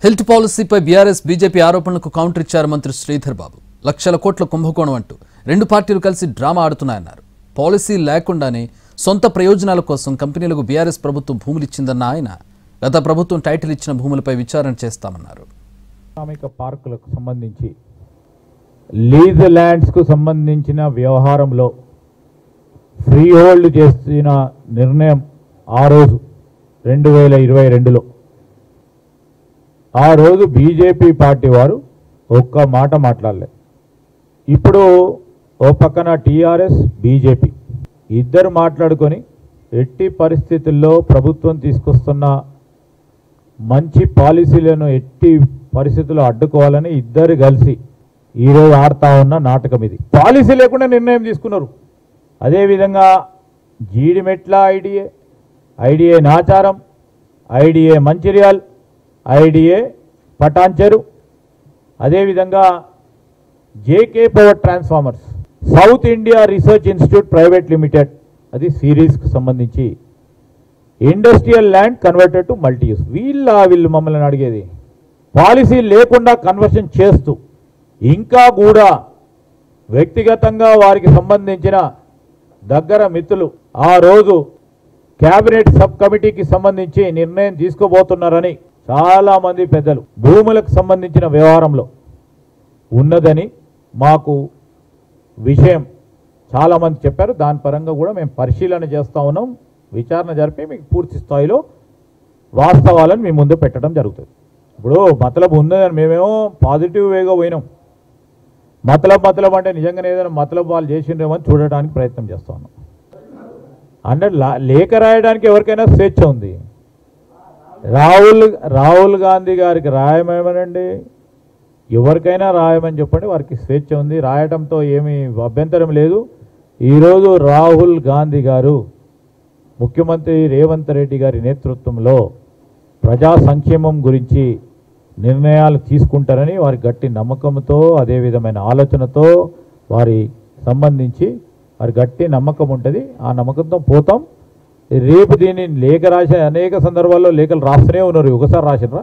Health పాలసీపై BRS BJP ఆరోపణలకు counter ఇచ్చారు మంత్రి శ్రీధర్ బాబు. లక్షల కోట్ల కుంభకోణం అంటూ రెండు పార్టీలు కలిసి డ్రామా ఆడుతున్నాయన్నారు. పాలసీ లేకుండానే సొంత ప్రయోజనాల కోసం కంపెనీలకు బీఆర్ఎస్ ప్రభుత్వం భూములు ఇచ్చిందన్న ఆయన గత ప్రభుత్వం టైటిల్ ఇచ్చిన భూములపై విచారణ చేస్తామన్నారు. పార్కులకు సంబంధించి లీజ్ ల్యాండ్స్ కు సంబంధించిన వ్యవహారంలో ఫ్రీ హోల్డ్ చేసిన నిర్ణయం ఆ రోజు 2022లో ఆ రోజు బీజేపీ పార్టీ వారు ఒక్క మాట మాట్లాడలేదు. ఇప్పుడు ఓ పక్కన టీఆర్ఎస్ బీజేపీ ఇద్దరు మాట్లాడుకొని ఎట్టి పరిస్థితుల్లో ప్రభుత్వం తీసుకొస్తున్న మంచి పాలసీలను ఎట్టి పరిస్థితుల్లో అడ్డుకోవాలని ఇద్దరు కలిసి ఈరోజు ఆడుతా ఉన్న నాటకం ఇది. పాలసీ లేకుండా నిర్ణయం తీసుకున్నారు. అదేవిధంగా Jeedimetla IDA Nacharam, IDA Mancherial, IDA Patancheru, అదేవిధంగా JK Power Transformers, South India Research Institute Private Limited, అది సిరీస్కి సంబంధించి industrial land converted to multi use. వీళ్ళు మమ్మల్ని అడిగేది పాలసీ లేకుండా కన్వర్షన్ చేస్తూ ఇంకా కూడా వ్యక్తిగతంగా వారికి సంబంధించిన దగ్గర మిత్రులు ఆ రోజు క్యాబినెట్ సబ్ కమిటీకి సంబంధించి నిర్ణయం తీసుకోబోతున్నారని చాలామంది పెద్దలు భూములకు సంబంధించిన వ్యవహారంలో ఉన్నదని మాకు విషయం చాలామంది చెప్పారు. దాని పరంగా కూడా మేము పరిశీలన చేస్తూ ఉన్నాం. విచారణ జరిపి మీకు పూర్తి స్థాయిలో వాస్తవాలను మీ ముందు పెట్టడం జరుగుతుంది. ఇప్పుడు మతలబు ఉందని మేమేమో పాజిటివ్ వేగా పోయినాం. మతలబ్ అంటే నిజంగానే ఏదైనా మతలబ్ వాళ్ళు చేసిండ్రేమో అని చూడడానికి ప్రయత్నం చేస్తూ ఉన్నాం. అంటే లేఖ రాయడానికి ఎవరికైనా స్వేచ్ఛ ఉంది. రాహుల్ గాంధీ గారికి రాయమేమనండి, ఎవరికైనా రాయమని చెప్పండి, వారికి స్వేచ్ఛ ఉంది. రాయడంతో ఏమీ అభ్యంతరం లేదు. ఈరోజు రాహుల్ గాంధీ గారు ముఖ్యమంత్రి రేవంత్ రెడ్డి గారి నేతృత్వంలో ప్రజా సంక్షేమం గురించి నిర్ణయాలు తీసుకుంటారని వారి గట్టి నమ్మకంతో, అదే విధమైన ఆలోచనతో వారి సంబంధించి వారి గట్టి నమ్మకం ఉంటుంది. ఆ నమ్మకంతో పోతాం. రేపు దీన్ని లేఖ రాసే అనేక సందర్భాల్లో లేఖలు రాస్తూనే ఉన్నారు. ఒకసారి రాసినరా?